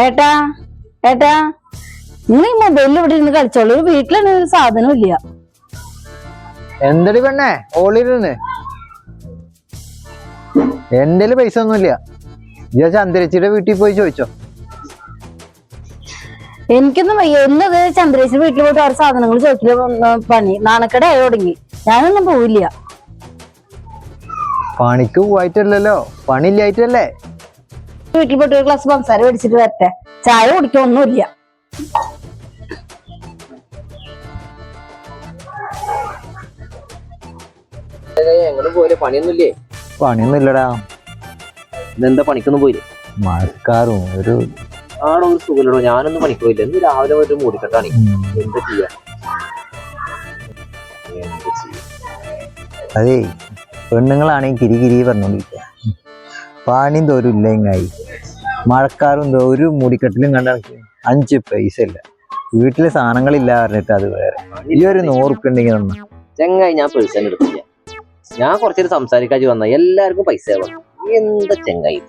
ഏട്ടാ ഏട്ടാ നിങ്ങൾ ഈ മൊബൈലിൽ ഇവിടെ ഇരുന്ന് കളിച്ചോളൂ. വീട്ടിലാണ് ഒരു സാധനം ഇല്ല. എന്തടി പെണ്ണേ ഓളിരുന്ന്? എന്റെ പൈസ ഒന്നുമില്ല. ചന്ദ്രച്ചിയുടെ വീട്ടിൽ പോയി ചോദിച്ചോ. എനിക്കൊന്നും വയ്യ. എന്നത് ചന്ദ്രേശ്വരി വീട്ടിൽ പോയിട്ട് ആ സാധനങ്ങൾ ചോദിക്കില്ല. പണി നാണക്കട ആയി തുടങ്ങി. ഞാനൊന്നും പോവില്ല. പണിക്ക് പോയിട്ടല്ലോ, പണിയില്ലായിട്ടല്ലേ. വീട്ടിൽ പോയിട്ട് ഒരു ഗ്ലാസ് പഞ്ചസാര മേടിച്ചിട്ട് വരട്ടെ. ചായ കുടിക്കൊന്നുമില്ല. പണിയൊന്നുമില്ലേ? പണിയൊന്നുമില്ലടാ. ഇതെന്താ പണിക്കൊന്നും പോയില്ലേ? മഴക്കാറും ഒരു ആടോ ഒരു സുഖമില്ലടോ. ഞാനൊന്നും പണിക്ക് പോയില്ല. ഇന്ന് രാവിലെ പോയിട്ട് മൂടിക്കെട്ടാണ്. എന്താ ചെയ്യാ? അതേ പെണ്ണുങ്ങളാണെങ്കിൽ കിരി പറഞ്ഞോണ്ടിരിക്കുക. പണിയും തോരും ഇല്ലെങ്ങായി. മഴക്കാറും ഒരു മൂടിക്കെട്ടിലും കണ്ട 5 പൈസ ഇല്ല. വീട്ടിലെ സാധനങ്ങളില്ല പറഞ്ഞിട്ട് അത് വേറെ. ഈ ഒരു 100 ഉറുപ്പിക ഉണ്ടെങ്കിൽ തന്ന ചെങ്ങായി. ഞാൻ പൈസ എടുത്തില്ല. ഞാൻ കുറച്ചേരം സംസാരിക്കാതെ വന്ന എല്ലാവർക്കും പൈസ വേണം. എന്താ ചെങ്ങായി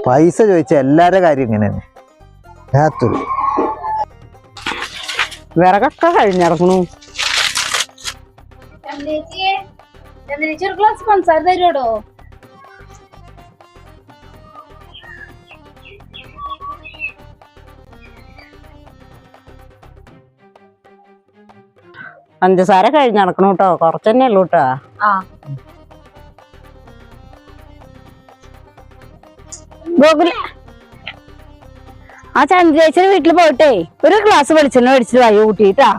പൈസ ചോദിച്ച എല്ലാരുടെ കാര്യം ഇങ്ങനെ തന്നെ. വിറകൊക്കെ കഴിഞ്ഞിറങ്ങണു. ഒരു ഗ്ലാസ് പഞ്ചസാര തരുമോ? പഞ്ചസാര കഴിഞ്ഞിറക്കണു കേട്ടോ. കൊറച്ചന്നെ ഉള്ളൂ കേട്ടോ. ആ ചന്ദ്രേശ്വരി വീട്ടിൽ പോയിട്ടേ ഒരു ഗ്ലാസ് വെളിച്ചെണ്ണ മേടിച്ചിട്ട് വായു കൂട്ടിട്ടാ.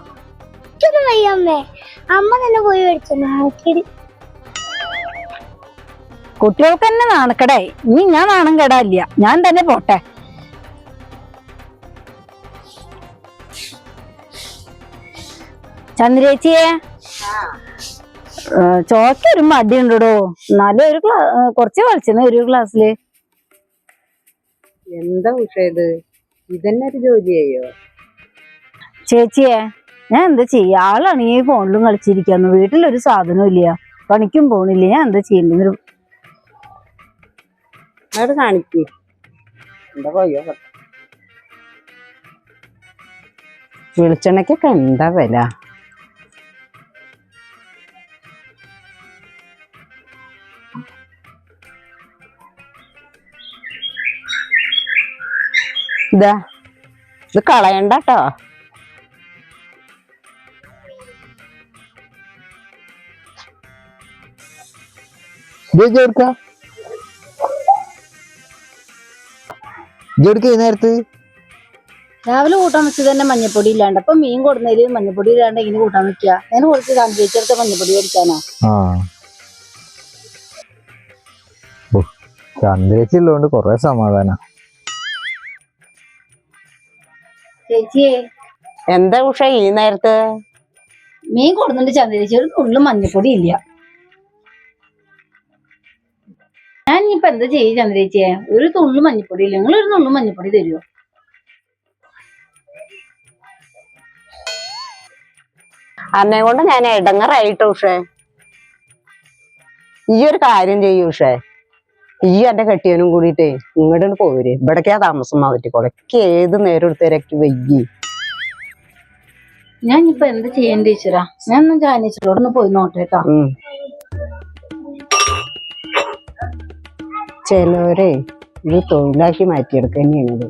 അമ്മ തന്നെ പോയി മേടിച്ചു. കുട്ടികൾക്ക് തന്നെ നാണക്കടായി. ഇനി ഞാൻ നാണം കേടാല്ല. ഞാൻ തന്നെ പോട്ടെ. ചന്ദ്രേച്ചിയെ ചോക്ക ഒരു മടി ഉണ്ടോ? എന്നാലും ഒരു കുറച്ച് കളിച്ചെന്ന് ഒരു ഗ്ലാസ്സില്. എന്താ ഉഷേത്? ഇതന്നെ ഒരു ജോലിയായോ? ചേച്ചിയെ ഞാൻ എന്താ ചെയ്യാ? ആളാണ് ഈ ഫോണിലും കളിച്ചിരിക്കുന്നു. വീട്ടിലൊരു സാധനവും ഇല്ല. പണിക്കും പോണില്ല. ഞാൻ എന്താ ചെയ്യേണ്ടത്? അവിടെ കാണിക്ക്. എന്താ പോയോ? വെളിച്ചെണ്ണക്കൊക്കെ എന്താ വില? ഇതാ ഇത് കളയണ്ടട്ടോ. നേരത്ത് രാവിലെ കൂട്ടാൻ വെച്ചത് തന്നെ മഞ്ഞപ്പൊടി ഇല്ലാണ്ട്. അപ്പൊ മീൻ കൊടുന്നതില് മഞ്ഞപ്പൊടി ഇല്ലാണ്ട് ഇങ്ങനെ കൂട്ടാൻ വെക്കുക. ഞാൻ കുറച്ച് ചന്ദ്രേച്ചിയുടെ മഞ്ഞപ്പൊടി മേടിക്കാനാ. ചന്ദ്രേച്ചി ഉള്ളതുകൊണ്ട് കൊറേ സമാധാന. ചേച്ചിയെ എന്താ ഉഷ ഈ നേരത്ത്? മീൻ കൊടുന്നിട്ട് ചന്ദ്രേച്ചി ഒരു തുള്ളു മഞ്ഞപ്പൊടി ഇല്ല. ഞാൻ ഇനിയിപ്പൊ എന്താ ചെയ്യും ചന്ദ്രേച്ചിയെ? ഒരു തുള്ളു മഞ്ഞപ്പൊടി ഇല്ല. നിങ്ങൾ ഒരു തുള്ളു മഞ്ഞപ്പൊടി തരുമോ? അന്നെ കൊണ്ട് ഞാൻ ഇടങ്ങറായിട്ട് ഉഷേ. ഈ ഒരു കാര്യം ചെയ്യൂ ഉഷേ. ഈ എന്റെ കെട്ടിയവനും കൂടിയിട്ടേ ഇങ്ങോട്ട് പോര്. ഇവിടേക്കാ താമസം മാറ്റിക്കോളെ. ഏത് നേരം എടുത്തേരക്ക് വയ്യി. ഞാൻ ഇപ്പൊ എന്താ ചെയ്യേണ്ട ടീച്ചറാ? ഞാൻ ഒന്ന് ജാനീച്ചറോടൊന്ന് പോയി നോട്ടേട്ടാ. ചിലവരെ ഇത് തൊഴിലാക്കി മാറ്റിയെടുക്കുക തന്നെയാണിത്.